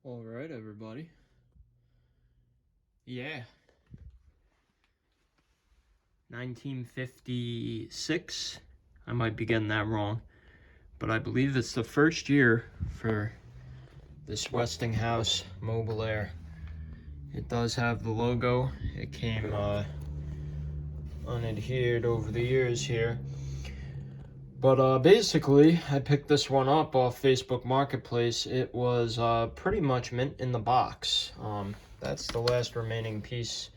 All right, everybody. Yeah. 1956. I might be getting that wrong, but I believe it's the first year for this Westinghouse Mobilaire. It does have the logo. It came unadhered over the years here. But basically, I picked this one up off Facebook Marketplace. It was pretty much mint in the box. That's the last remaining piece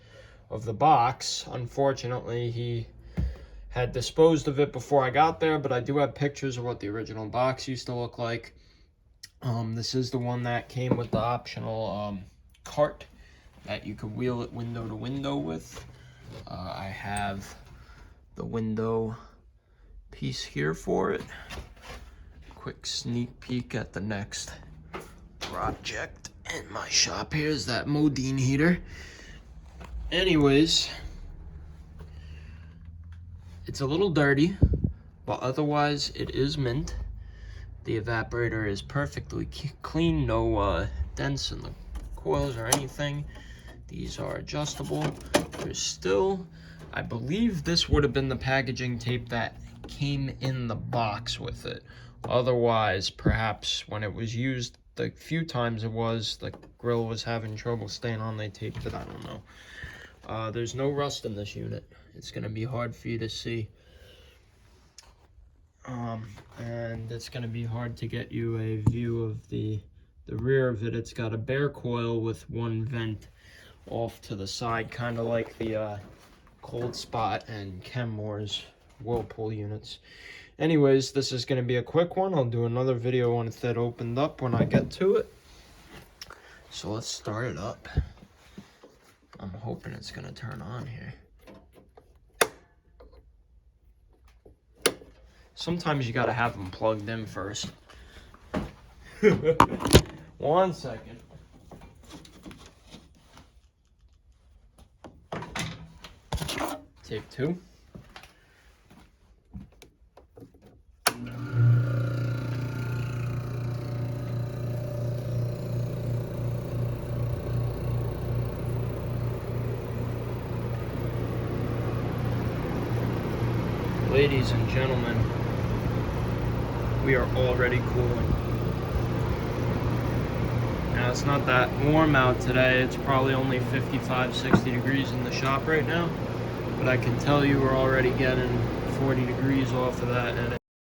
of the box. Unfortunately, he had disposed of it before I got there, but I do have pictures of what the original box used to look like. This is the one that came with the optional cart that you could wheel it window to window with. I have the window piece here for it. Quick sneak peek at the next project in my shop. Here's that Modine heater. Anyways, it's a little dirty, but otherwise it is mint. The evaporator is perfectly clean, no dents in the coils or anything. These are adjustable. There's still, I believe this would have been the packaging tape that came in the box with it. Otherwise, perhaps when it was used, the few times it was, the grill was having trouble staying on, they taped it, I don't know. There's no rust in this unit. It's gonna be hard for you to see. And it's gonna be hard to get you a view of the rear of it. It's got a bare coil with one vent off to the side, kind of like the Cold Spot and Kenmore's Whirlpool units. Anyways, this is going to be a quick one. I'll do another video once that opened up when I get to it. So let's start it up. I'm hoping it's going to turn on here. Sometimes you got to have them plugged in first. 1 second. Take two. Ladies and gentlemen, we are already cooling. Now, it's not that warm out today. It's probably only 55, 60 degrees in the shop right now. But I can tell you we're already getting 40 degrees off of that, and